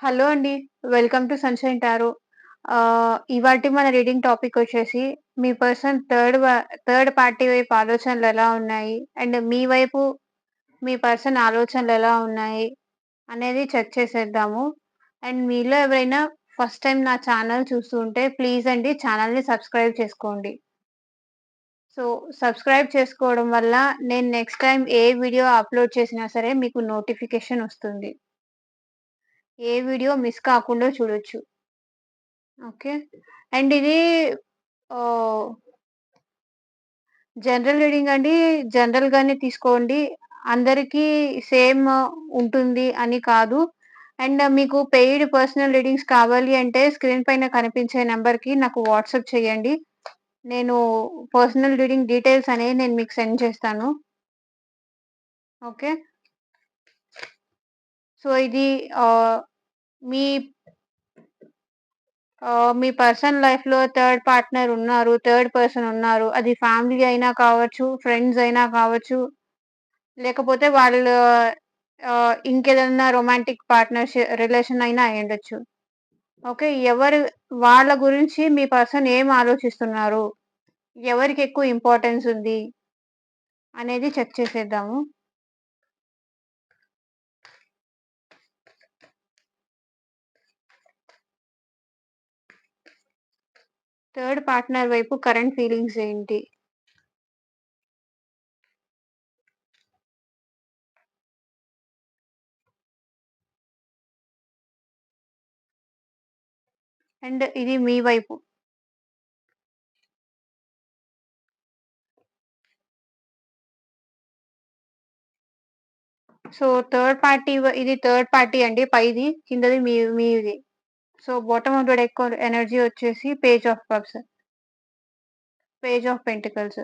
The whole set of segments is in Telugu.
హలో అండి. Welcome to sunshine tarot. ఇవాల్టి మన రీడింగ్ టాపిక్ వచ్చేసి మీ పర్సన్ థర్డ్ పార్టీ వైపు ఆలోచనలెలా ఉన్నాయి? అండ్ మీ వైపు మీ పర్సన్ ఆలోచనలెలా ఉన్నాయి? అనేది చెక్ చేసేద్దాము. అండ్ మీలో ఎవరైనా ఫస్ట్ టైమ్ నా ఛానల్ చూస్తూ ఉంటే ప్లీజ్ అండి ఛానల్‌ని సబ్స్క్రైబ్ చేసుకోండి. సో, సబ్స్క్రైబ్ చేసుకోవడం వల్ల నేను నెక్స్ట్ టైమ్ ఏ వీడియో అప్‌లోడ్ చేసినా సరే మీకు నోటిఫికేషన్ వస్తుంది. ఏ వీడియో మిస్ కాకుండా చూడొచ్చు. ఓకే. అండ్ ఇది ఆహ్, జనరల్ రీడింగ్ అండి. జనరల్‌గానే తీసుకోండి. అందరికీ సేమ్ ఉంటుంది అని కాదు. అండ్ మీకు పెయిడ్ పర్సనల్ రీడింగ్స్ కావాలి అంటే స్క్రీన్ పైన కనిపించే నంబర్‌కి నాకు వాట్సాప్ చేయండి. నేను పర్సనల్ రీడింగ్ డీటెయిల్స్ అనేవి నేను మీకు సెండ్ చేస్తాను. ఓకే. సో, ఇది ఆహ్, మీ మీ పర్సనల్ లైఫ్‌లో థర్డ్ పార్ట్‌నర్ ఉన్నారు. థర్డ్ పర్సన్ ఉన్నారు. అది ఫ్యామిలీ అయినా కావచ్చు, ఫ్రెండ్స్ అయినా కావచ్చు, లేకపోతే వాళ్ళు ఇంకేదన్నా రొమాంటిక్ రిలేషన్ అయినా అయ్యుండొచ్చు. ఓకే. వాళ్ళ గురించి మీ పర్సన్ ఏం ఆలోచిస్తున్నారు? ఎవరికెక్కువ ఇంపార్టెన్స్ ఉంది? అనేది చెక్ చేసేద్దాము. థర్డ్ పార్ట్‌నర్ వైపు కరెంట్ ఫీలింగ్స్ ఏంటి? అండ్ ఇది మీ వైపు. సో, ఇది థర్డ్ పార్టీ అండి పైది. కిందది మీది. So, bottom of the deck energy వచ్చేసి పేజ్ ఆఫ్ పెంటికల్స్.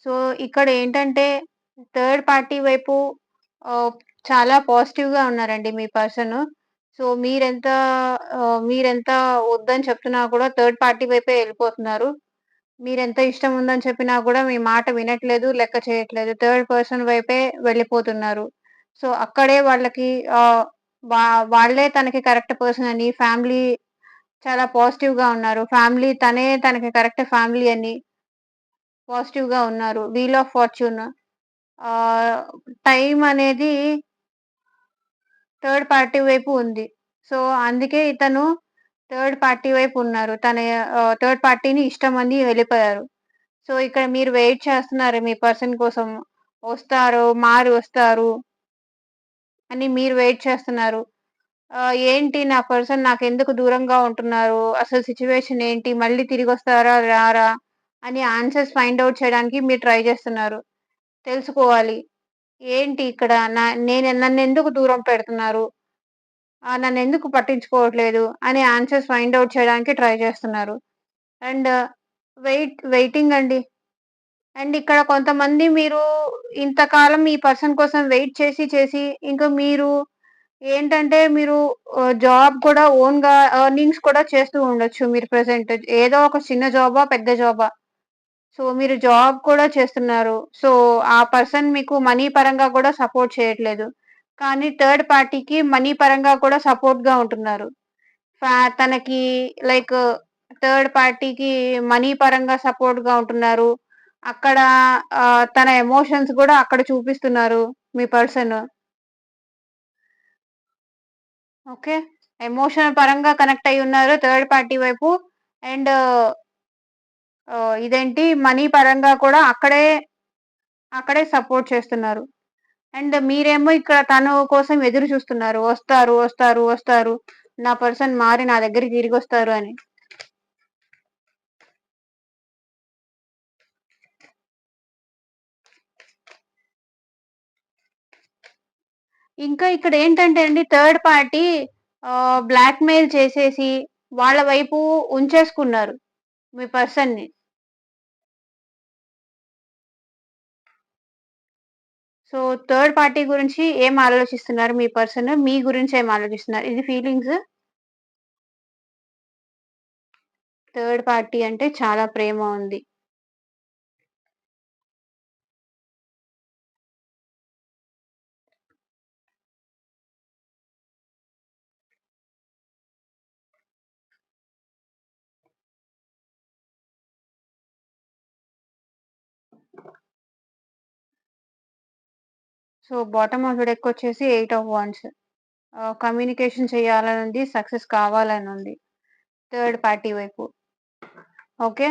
సో, ఇక్కడేంటంటే థర్డ్ పార్టీ వైపు ఆహ్, చాలా పాజిటివ్‌గా ఉన్నారండి మీ పర్సను. సో, మీరెంత వద్దని చెప్తున్నా కూడా థర్డ్ పార్టీ వైపే ఎళ్ళిపోతున్నారు. మీరెంత ఇష్టం ఉందని చెప్పినా కూడా మీ మాట వినట్లేదు, లెక్క చేయట్లేదు. థర్డ్ పర్సన్ వైపే వెళ్ళిపోతున్నారు. సో, అక్కడే వాళ్ళకి ఆహ్, వా వాళ్ళే తనకి కరెక్ట్ పర్సన్ అని ఫ్యామిలీ చాలా పాజిటివ్‌గా ఉన్నారు. తనే తనకి కరెక్ట్ ఫ్యామిలీ అని పాజిటివ్‌గా ఉన్నారు. వీల్ ఆఫ్ ఫార్చ్యూన్ ఆహ్, టైం అనేది థర్డ్ పార్టీ వైపు ఉంది. సో, అందుకే ఇతను థర్డ్ పార్టీ వైపు ఉన్నారు. థర్డ్ పార్టీని ఇష్టమని వెళ్ళిపోయారు. సో, ఇక్కడ మీరు వెయిట్ చేస్తున్నారు మీ పర్సన్ కోసం. మారి వస్తారు అని మీరు వెయిట్ చేస్తున్నారు. ఏంటి నా పర్సన్ నాకెందుకు దూరంగా ఉంటున్నారు? అసలు సిట్యుయేషన్ ఏంటి? మళ్ళీ తిరిగొస్తారా? రారా? అని ఆన్సర్స్ ఫైండ్ ఔట్ చేయడానికి మీరు ట్రై చేస్తున్నారు. తెలుసుకోవాలి. ఏంటి ఇక్కడ నన్నెందుకు దూరం పెడుతున్నారు? నన్నెందుకు పట్టించుకోవట్లేదు? అని ఆన్సర్స్ ఫైండ్ ఔట్ చేయడానికి ట్రై చేస్తున్నారు. అండ్ వెయిటింగ్ అండి. అండ్ ఇక్కడ కొంతమంది మీరు ఇంతకాలం ఈ పర్సన్ కోసం వెయిట్ చేసి ఇంకా మీరు జాబ్ కూడా ఓన్‌గా ఎర్నింగ్స్ కూడా చేస్తూ ఉండొచ్చు మీరు ప్రెజెంట్. ఏదో ఒక చిన్న జాబా? పెద్ద జాబా? సో, మీరు జాబ్ కూడా చేస్తున్నారు. సో, ఆ పర్సన్ మీకు మనీ పరంగా కూడా సపోర్ట్ చేయట్లేదు. కానీ థర్డ్ పార్టీకి మనీ పరంగా కూడా సపోర్ట్‌గా ఉంటున్నారు. తనకి లైక్ థర్డ్ పార్టీకి మనీ పరంగా సపోర్ట్‌గా ఉంటున్నారు. అక్కడ తన ఎమోషన్స్ గూడా అక్కడ చూపిస్తున్నారు మీ పర్సన్. ఓకే. ఎమోషన్ పరంగా కనెక్ట్ అయ్యున్నారు థర్డ్ పార్టీ వైపు. అండ్ ఇదేంటి మనీ పరంగా కూడా అక్కడే సపోర్ట్ చేస్తున్నారు. అండ్ మీరేమో ఇక్కడ తను కోసం ఎదురు చూస్తున్నారు. వస్తారు. నా పర్సన్ మారి నా దగ్గరికి తిరిగొస్తారు అని. ఇంకా ఇక్కడేంటంటే అండి థర్డ్ పార్టీ బ్లాక్‌మెయిల్ చేసేసి వాళ్ళ వైపు ఉంచేసుకున్నారు మీ పర్సన్‌ని. సో, థర్డ్ పార్టీ గురించి ఏం ఆలోచిస్తున్నారు మీ పర్సన్? మీ గురించి ఏం ఆలోచిస్తున్నారు? ఇది ఫీలింగ్స్. థర్డ్ పార్టీ అంటే చాలా ప్రేమ ఉంది. So, bottom of the deck వచ్చేసి 8 ఆఫ్ వాండ్స్. కమ్యూనికేషన్ చేయాలనుంది. సక్సెస్ కావాలనుంది. థర్డ్ పార్టీ వైపు. ఓకే.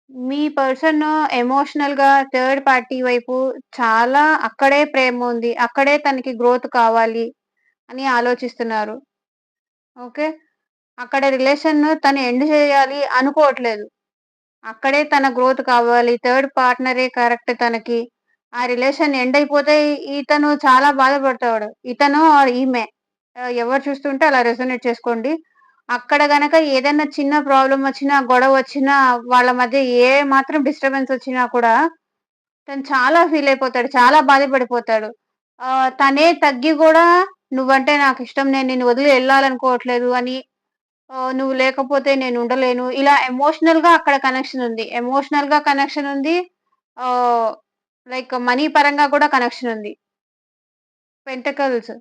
మీ పర్సన్ ఎమోషనల్‌గా థర్డ్ పార్టీ వైపు చాలా అక్కడే ప్రేముంది. అక్కడే తనకి గ్రోత్ కావాలి అని ఆలోచిస్తున్నారు. ఓకే. అక్కడ రిలేషన్ తను ఎండ్ చేయాలి అనుకోవట్లేదు. అక్కడే తన గ్రోత్ కావాలి. థర్డ్ పార్ట్‌నరే కరెక్ట్ తనకి. ఆ రిలేషన్ ఎండ్ అయిపోతే ఇతను చాలా బాధపడతాడు. ఇతను ఆర్ ఈమె. ఎవరు చూస్తుంటే అలా రెసొనేట్ చేసుకోండి. అక్కడ గనక ఏదైనా చిన్న ప్రాబ్లమ్ వచ్చినా, గొడవొచ్చినా, వాళ్ళ మధ్య ఏ మాత్రం డిస్టర్బెన్స్ వచ్చినా కూడా తను చాలా ఫీల్ అయిపోతాడు. చాలా బాధపడిపోతాడు. తనే తగ్గి గూడా నువ్వంటే నాకిష్టం. నేను నిన్ను వదిలి ఎళ్ళాలనుకోవట్లేదు అని నువ్వు లేకపోతే నేనుండలేను. ఇలా ఎమోషనల్‌గా అక్కడ కనెక్షన్ ఉంది. ఎమోషనల్‌గా కనెక్షన్ ఉంది. ఆహ్, లైక్ మనీ పరంగా కూడా కనెక్షన్ ఉంది. పెంటకల్స్.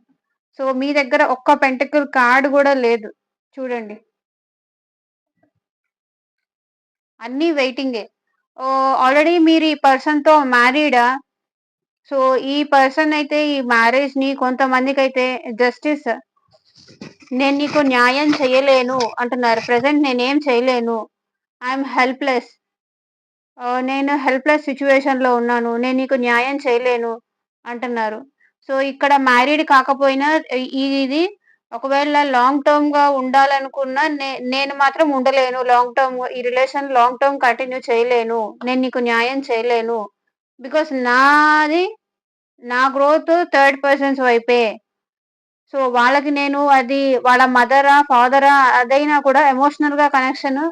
సో, మీ దగ్గర ఒక్క పెంటకిల్ కార్డ్ గూడా లేదు. చూడండి. అన్నీ వెయిటింగే. ఆల్రెడీ మీరు ఈ పర్సన్‌తో మ్యారీడా? సో, ఈ పర్సన్ అయితే ఈ మ్యారేజ్‌ని కొంతమందికైతే జస్టిస్ నేను నీకు న్యాయం చేయలేను అంటున్నారు. ప్రెజెంట్ నేనేం చేయలేను. I'm helpless. నేను హెల్ప్‌లెస్ సిట్యుయేషన్‌లో ఉన్నాను. నేను నీకు న్యాయం చేయలేను అంటున్నారు. సో, ఇక్కడ మ్యారీడ్ కాకపోయినా ఇది ఒకవేళ లాంగ్ టర్మ్‌గా ఉండాలనుకున్నా నేను మాత్రం ఉండలేను. లాంగ్ టర్మ్ ఈ రిలేషన్ లాంగ్ టర్మ్ కంటిన్యూ చేయలేను. నేను నీకు న్యాయం చేయలేను. బికాజ్ నా గ్రోత్ థర్డ్ పర్సన్స్ వైపే. సో, వాళ్ళకి నేను అది వాళ్ళ మదరా, ఫాదరా అదైనా కూడా ఎమోషనల్‌గా కనెక్షన్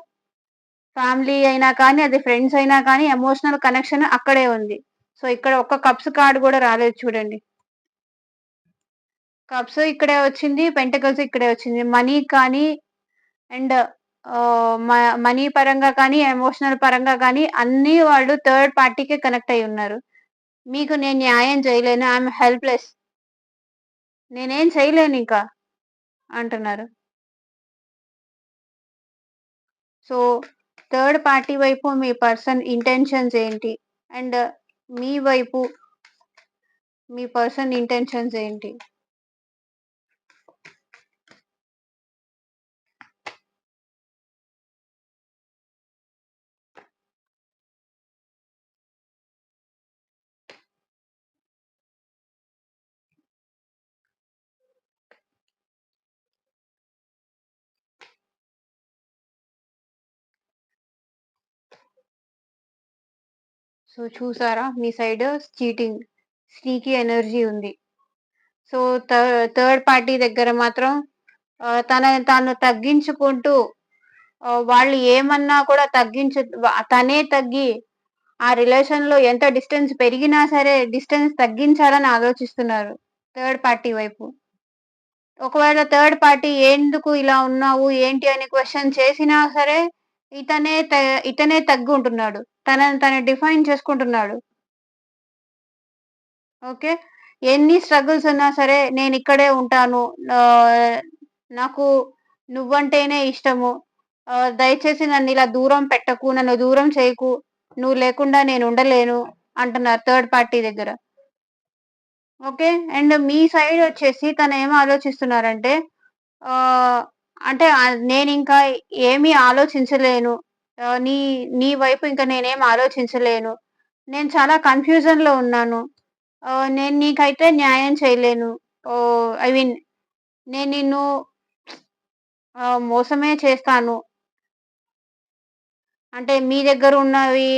ఫ్యామిలీ అయినా కానీ, అది ఫ్రెండ్స్ అయినా కానీ ఎమోషనల్ కనెక్షన్ అక్కడే ఉంది. సో, ఇక్కడ ఒక్క కప్స్ కార్డ్ గూడా రాలేదు చూడండి. కప్స్ ఇక్కడే వచ్చింది. పెంటకల్స్ ఇక్కడే వచ్చింది. మనీ కానీ అండ్ ఆహ్, మ మనీ పరంగా కానీ, ఎమోషనల్ పరంగా కానీ అన్నీ వాళ్ళు థర్డ్ పార్టీకే కనెక్ట్ అయ్యున్నారు. మీకు నేను న్యాయం చేయలేను. I'm helpless. నేనేం చేయలేనింక అంటున్నారు. సో, థర్డ్ పార్టీ వైపు మీ పర్సన్ ఇంటెన్షన్స్ ఏంటి? అండ్ మీ వైపు మీ పర్సన్ ఇంటెన్షన్స్ ఏంటి? సో, చూసారా మీ సైడ్ చీటింగ్, స్నీకీ ఎనర్జీ ఉంది. సో, థర్డ్ పార్టీ దగ్గర మాత్రం తనని తాను తగ్గించుకుంటూ వాళ్ళు ఏమన్నా కూడా తనే తగ్గి ఆ రిలేషన్‌లో ఎంత డిస్టెన్స్ పెరిగినా సరే డిస్టెన్స్ తగ్గించాలని ఆలోచిస్తున్నారు థర్డ్ పార్టీ వైపు. ఒకవేళ థర్డ్ పార్టీ ఎందుకు ఇలా ఉన్నావు? ఏంటి? అని క్వెషన్ చేసినా సరే ఇతనే త ఇతనే తగ్గుంటున్నాడు. తనని తను డిఫైన్ చేసుకుంటున్నాడు. ఓకే. ఎన్ని స్ట్రగుల్స్ ఉన్నా సరే నేనిక్కడే ఉంటాను. ఆహ్, నాకు నువ్వంటేనే ఇష్టము. దయచేసి నన్నిలా దూరం పెట్టకు. నన్ను దూరం చేయకు. నువ్వు లేకుండా నేనుండలేను అంటున్నారు థర్డ్ పార్టీ దగ్గర. ఓకే. అండ్ మీ సైడ్ వచ్చేసి తనేం ఆలోచిస్తున్నారంటే ఆహ్, అంటే నేనింకా ఏమీ ఆలోచించలేను. నీ నీ వైపు ఇంక నేనేం ఆలోచించలేను. నేను చాలా కన్‌ఫ్యూజన్‌లో ఉన్నాను. నేను నీకైతే న్యాయం చేయలేను. ఐ మీన్ నేను నిన్ను మోసమే చేస్తాను. అంటే మీ దగ్గరున్నవి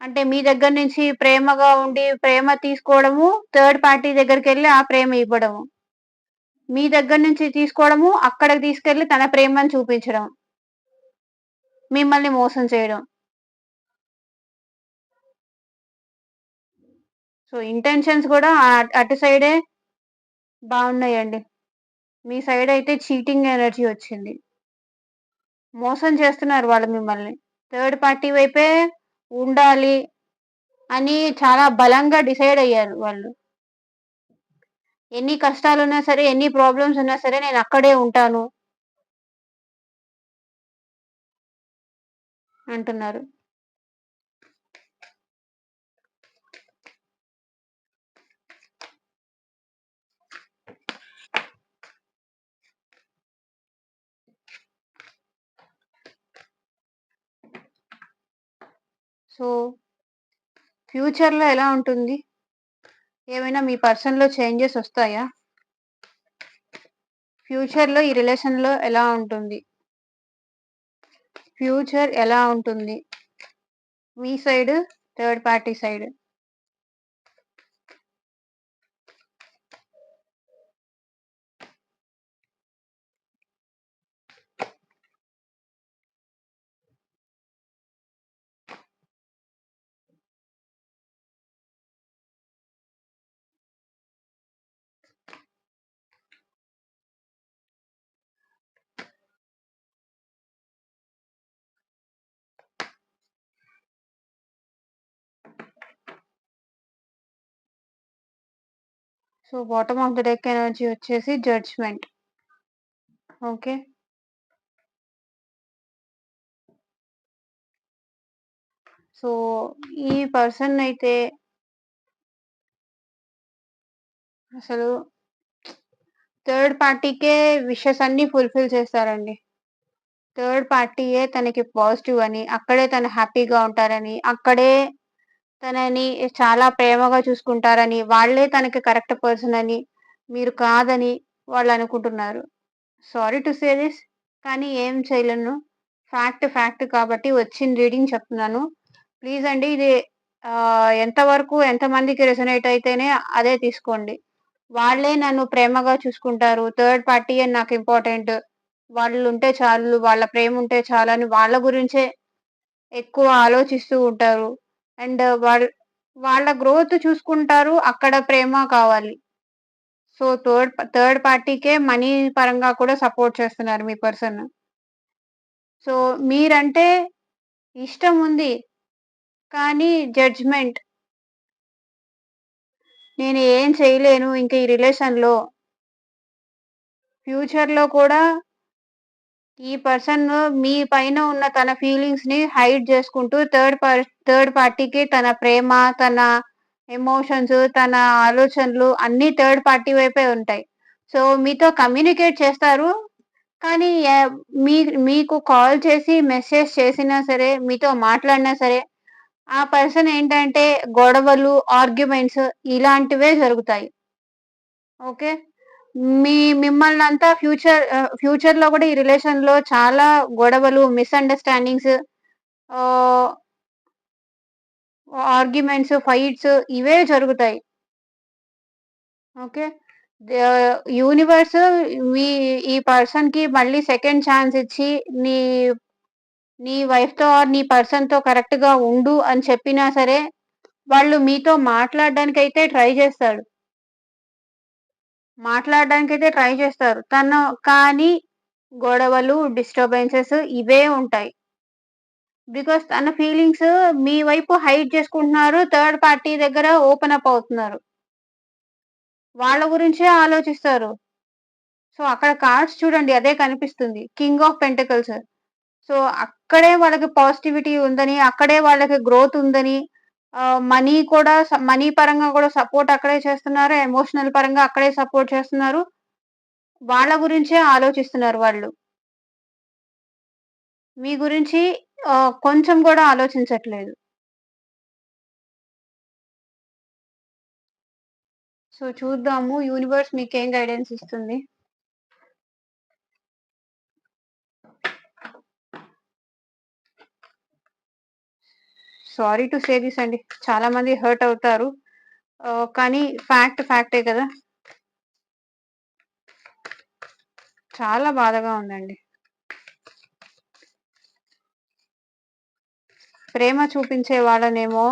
అంటే మీ దగ్గర నుంచి ప్రేమగా ఉండి ప్రేమ తీసుకోవడము, థర్డ్ పార్టీ దగ్గరికెళ్ళి ఆ ప్రేమ ఇవ్వడము. మీ దగ్గర నుంచి తీసుకోవడము, అక్కడికి తీసుకెళ్ళి తన ప్రేమను చూపించడం. మిమ్మల్ని మోసం చేయడం. సో, ఇంటెన్షన్స్ గూడా అటు సైడే బావున్నాయండి. మీ సైడయితే చీటింగ్ ఎనర్జీ వచ్చింది. మోసం చేస్తున్నారు వాళ్ళు మిమ్మల్ని. థర్డ్ పార్టీ వైపే ఉండాలి అని చాలా బలంగా డిసైడ్ అయ్యారు వాళ్ళు. ఎన్ని కష్టాలున్నా సరే, ఎన్ని ప్రాబ్లమ్స్ ఉన్నా సరే నేనక్కడే ఉంటాను అంటున్నారు. సో, ఫ్యూచర్‌లో ఎలా ఉంటుంది? ఏమైనా మీ పర్సన్‌లో చేంజెస్ ఒస్తాయా? ఫ్యూచర్‌లో ఈ రిలేషన్‌లో ఎలా ఉంటుంది? ఫ్యూచర్ ఎలా ఉంటుంది? మీ side, third party side. So, bottom of the deck energy వచ్చేసి జడ్జ్‌మెంట్. ఓకే. సో, ఈ పర్సన్ అయితే అసలు థర్డ్ పార్టీకే విషెస్ అన్నీ ఫుల్‌ఫిల్ చేస్తారండి. థర్డ్ పార్టీయే తనకి పాజిటివ్ అని, అక్కడే తను హ్యాపీగా ఉంటారని, అక్కడే తనని చాలా ప్రేమగా చూసుకుంటారని, వాళ్ళే తనకి కరెక్ట్ పర్సన్ అని, మీరు కాదని వాళ్ళనుకుంటున్నారు. సారీ టు సే థిస్, కానీ ఏం చేయలేను. ఫ్యాక్ట్ ఫ్యాక్ట్ కాబట్టి వచ్చిన రీడింగ్ చెప్తున్నాను. ప్లీజ్ అండి ఇది ఎంతవరకు ఎంతమందికి రెసొనేట్ అయితేనే అదే తీసుకోండి. వాళ్ళే నన్ను ప్రేమగా చూసుకుంటారు. థర్డ్ పార్టీయే నాకు ఇంపార్టెంట్. వాళ్ళుంటే చాలు, వాళ్ళ ప్రేముంటే చాలని వాళ్ళ గురించే ఎక్కువ ఆలోచిస్తూ ఉంటారు. అండ్ వాళ్ళ గ్రోత్ చూసుకుంటారు. అక్కడ ప్రేమ కావాలి. సో, థర్డ్ పార్టీకే మనీ పరంగా కూడా సపోర్ట్ చేస్తున్నారు మీ పర్సన్. సో, మీరంటే ఇష్టం ఉంది. కానీ జడ్జ్‌మెంట్. నేను ఏం చేయలేను ఇంక ఈ రిలేషన్‌లో. ఫ్యూచర్‌లో కూడా ఈ పర్సన్ మీ పైన ఉన్న తన ఫీలింగ్స్‌ని హైడ్ చేసుకుంటూ థర్డ్ పార్టీకి తన ప్రేమ, తన ఎమోషన్స్, తన ఆలోచనలు అన్నీ థర్డ్ పార్టీ వైపే ఉంటాయి. సో, మీతో కమ్యూనికేట్ చేస్తారు. కానీ మీ మీకు కాల్ చేసి, మెసేజ్ చేసినా సరే, మీతో మాట్లాడినా సరే, ఆ పర్సన్ ఏంటంటే గొడవలు, ఆర్గ్యుమెంట్స్ ఇలాంటివే జరుగుతాయి. ఓకే. మిమ్మల్నంతా ఫ్యూచర్‌లో గూడా ఈ రిలేషన్‌లో చాలా గొడవలు, మిస్‌అండర్‌స్టాండింగ్స్ ఆహ్, ఆర్గ్యుమెంట్స్, ఫైట్స్ ఇవే జరుగుతాయి. ఓకే. యూనివర్స్ మీ ఈ పర్సన్‌కి మళ్ళీ సెకండ్ ఛాన్స్ ఇచ్చి నీ నీ వైఫ్‌తో ఆర్ నీ పర్సన్‌తో కరెక్ట్‌గా ఉండు అని చెప్పినా సరే, వాళ్ళు మీతో మాట్లాడడానికైతే ట్రై చేస్తాడు. మాట్లాడడానికైతే ట్రై చేస్తారు. కానీ గొడవలు, డిస్టర్బెన్సెస్ ఇవే ఉంటాయి. బికాజ్ తన ఫీలింగ్స్ మీ వైపు హైడ్ చేసుకుంటున్నారు. థర్డ్ పార్టీ దగ్గర ఓపెన్ అప్ అవుతున్నారు. వాళ్ళ గురించే ఆలోచిస్తారు. సో, అక్కడ కార్డ్స్ చూడండి అదే కనిపిస్తుంది. King of pentacles. సో, అక్కడే వాళ్ళకి పాజిటివిటీ ఉందని, అక్కడే వాళ్ళకి గ్రోత్ ఉందని, మనీ పరంగా కూడా సపోర్ట్ అక్కడే చేస్తున్నారు. ఎమోషనల్ పరంగా అక్కడే సపోర్ట్ చేస్తున్నారు. వాళ్ళ గురించే ఆలోచిస్తున్నారు వాళ్ళు. మీ గురించి కొంచెం గూడా ఆలోచించట్లేదు. సో, చూద్దాము యూనివర్స్ మీకేం గైడెన్స్ ఇస్తుంది. సారీ టు సే థిస్ అండి. చాలా మంది హర్ట్ అవుతారు. కానీ ఫ్యాక్టే కదా! చాలా బాధగా ఉందండి. ప్రేమ చూపించే వాళ్ళనేమో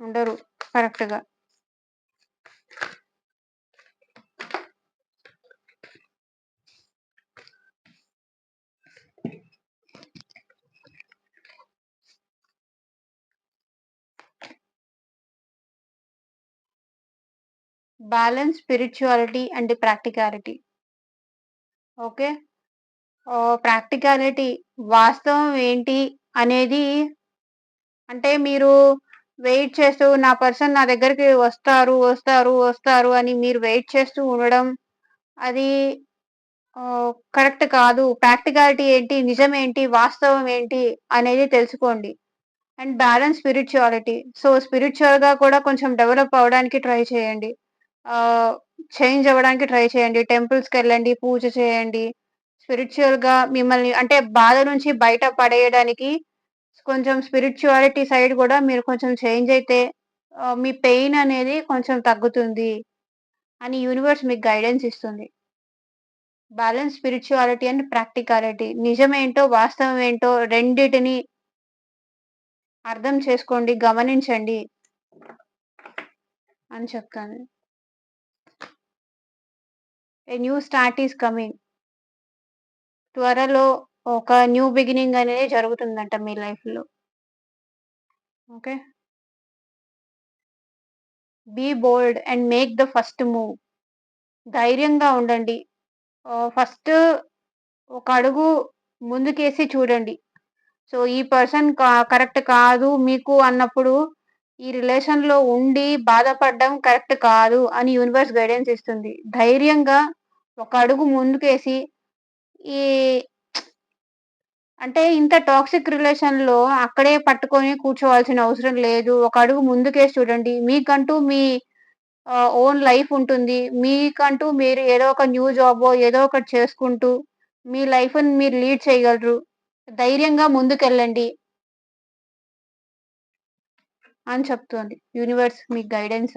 ఉండరు కరెక్ట్‌గా. Balance, spirituality and practicality. Okay. Practicality వాస్తవం ఏంటి అనేది అంటే మీరు వెయిట్ చేస్తూ నా పర్సన్ నా దగ్గరికి వస్తారు అని మీరు వెయిట్ చేస్తూ ఉండడం అది కరెక్ట్ కాదు. ప్రాక్టికాలిటీ ఏంటి, నిజమేంటి, వాస్తవం ఏంటి అనేది తెలుసుకోండి. And balance spirituality. సో, స్పిరిచ్యువల్‌గా కూడా కొంచెం డెవలప్ అవ్వడానికి ట్రై చేయండి. ఆహ్, చేంజ్ అవ్వడానికి ట్రై చేయండి. టెంపుల్స్‌కెళ్ళండి, పూజ చేయండి. స్పిరిచ్యువల్‌గా మిమ్మల్ని అంటే బాధ నుంచి బయట పడేయడానికి కొంచెం స్పిరిచ్యువాలిటీ సైడ్ గూడా మీరు కొంచెం చేంజ్ అయితే మీ పెయిన్ అనేది కొంచెం తగ్గుతుంది అని యూనివర్స్ మీకు గైడెన్స్ ఇస్తుంది. Balance spirituality and practicality. నిజమేంటో, వాస్తవం ఏంటో రెండిటిని అర్థం చేసుకోండి, గమనించండి అని చెప్తాను. A new start is coming. త్వరలో ఒక న్యూ బిగినింగ్ అనేది జరుగుతుందంట మీ లైఫ్‌లో. Okay. Be bold and make the first move. ధైర్యంగా ఉండండి. ఫస్ట్ ఒక అడుగు ముందుకేసి చూడండి. సో, ఈ పర్సన్ కరెక్ట్ కాదు మీకు అన్నప్పుడు, ఈ రిలేషన్‌లో ఉండి బాధపడడం కరెక్ట్ కాదు అని యూనివర్స్ గైడెన్స్ ఇస్తుంది. ధైర్యంగా ఒక అడుగు ముందుకేసి ఈ అంటే ఇంత టాక్సిక్ రిలేషన్‌లో అక్కడే పట్టుకొని కూర్చోవాల్సిన అవసరం లేదు. ఒక అడుగు ముందుకేసి చూడండి. మీకంటూ మీ ఓన్ లైఫ్ ఉంటుంది. మీకంటూ మీరు ఏదో ఒక న్యూ జాబో ఏదో ఒకటి చేసుకుంటూ మీ లైఫ్‌ని మీరు లీడ్ చేయగలరు. ధైర్యంగా ముందుకెళ్ళండి అని చెప్తోంది యూనివర్స్ మీకు గైడెన్స్.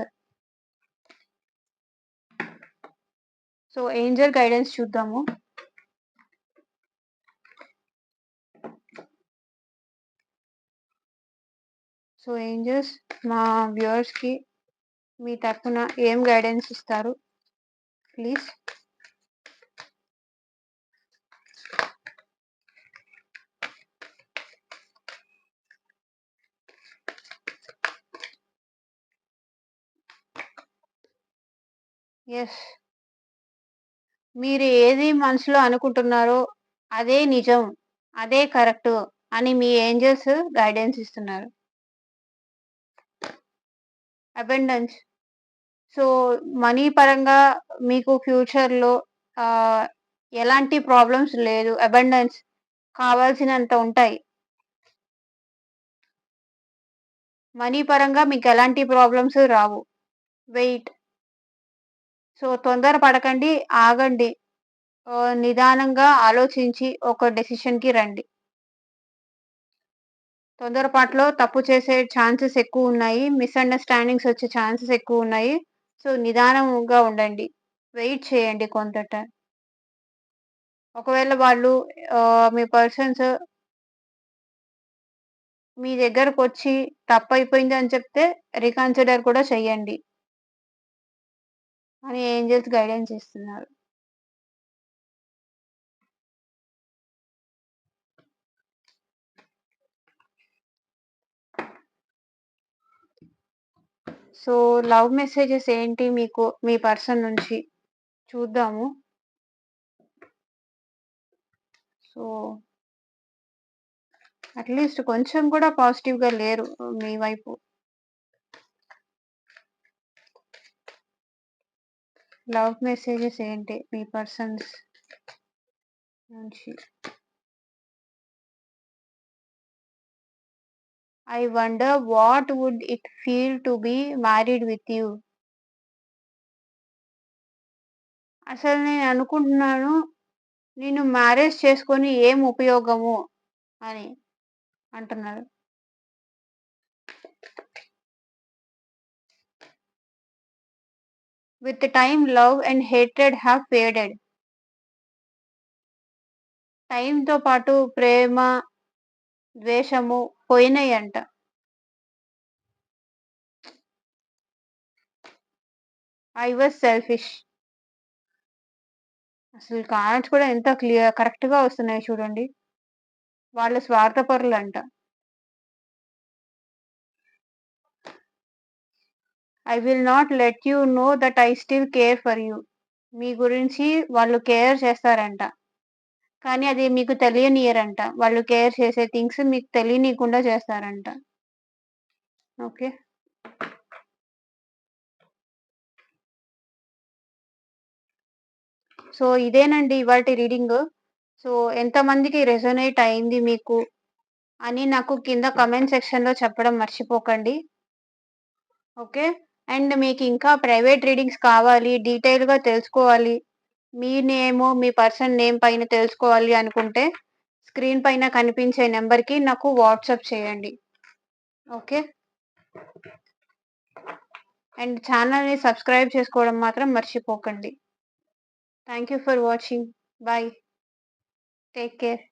సో, ఏంజెల్ గైడెన్స్ చూద్దాము. సో, ఏంజెల్స్ మా వ్యూవర్స్‌కి మీ తరపున ఏం గైడెన్స్ ఇస్తారు ప్లీజ్? యెస్. మీరు ఏది మనసులో అనుకుంటున్నారో అదే నిజం. అదే కరెక్టు అని మీ ఏంజెల్స్ గైడెన్స్ ఇస్తున్నారు. అబండెన్స్. సో, మనీ పరంగా మీకు ఫ్యూచర్‌లో ఆహ్, ఎలాంటి ప్రాబ్లమ్స్ లేదు. అబండెన్స్ కావాల్సినంత ఉంటాయి. మనీ పరంగా మీకెలాంటి ప్రాబ్లమ్స్ రావు. వెయిట్. సో, తొందర పడకండి. ఆగండి. నిదానంగా ఆలోచించి ఒక డెసిషన్‌కి రండి. తొందరపాటులో తప్పు చేసే ఛాన్సెస్ ఎక్కువున్నాయి. మిస్‌అండర్‌స్టాండింగ్స్ వచ్చే ఛాన్సెస్ ఎక్కువున్నాయి. సో, నిదానంగా ఉండండి. వెయిట్ చేయండి కొంత టైం. ఒకవేళ వాళ్ళు మీ పర్సన్స్ మీ దగ్గరకొచ్చి తప్పయిపోయింది అని చెప్తే రీకన్సిడర్ కూడా చేయండి అని ఏంజెల్స్ గైడెన్స్ ఇస్తున్నారు. సో, లవ్ మెసేజెస్ ఏంటి మీకు మీ పర్సన్ నుంచి చూద్దాము. సో, అట్‌లీస్ట్ కొంచెం కూడా పాజిటివ్‌గా లేరు మీ వైపు. లవ్ మెసేజెస్ ఏంటి మీ పర్సన్స్ నుంచి? I wonder what would it feel to be married with you. అసలు నేను అనుకుంటున్నాను నిన్ను మ్యారేజ్ చేసుకొని ఏం ఉపయోగము అని అంటున్నారు. With time love and hatred have faded. టైమ్‌తో పాటు ప్రేమ, ద్వేషము పోయినాయంట. I was selfish. అసలు కార్డ్స్ కూడా ఎంత కరెక్ట్‌గా వస్తున్నాయో చూడండి. వాళ్ళు స్వార్థపరులంట. I will not let you know that I still care for you. మీ గురించి వాళ్ళు కేర్ చేస్తారంట. కానీ అది మీకు తెలియనియరంట. వాళ్ళు కేర్ చేసే థింగ్స్ మీకు తెలియనీయకుండా చేస్తారంట. ఓకే. సో, ఇదేనండి ఇవాల్టి రీడింగు. సో, ఎంతమందికి రెసొనేట్ అయింది మీకు? అని నాకు కింద కామెంట్ సెక్షన్‌లో చెప్పడం మర్చిపోకండి. ఓకే. అండ్ మీకింకా ప్రైవేట్ రీడింగ్స్ కావాలి, డీటెయిల్‌గా తెలుసుకోవాలి, మీ నేము, మీ పర్సన్ నేమ్ పైన తెలుసుకోవాలి అనుకుంటే స్క్రీన్ పైన కనిపించే నంబర్‌కి నాకు వాట్సాప్ చేయండి. ఓకే. అండ్ ఛానెల్‌ని సబ్స్క్రైబ్ చేసుకోవడం మాత్రం మర్చిపోకండి. Thank you for watching. By. Take care.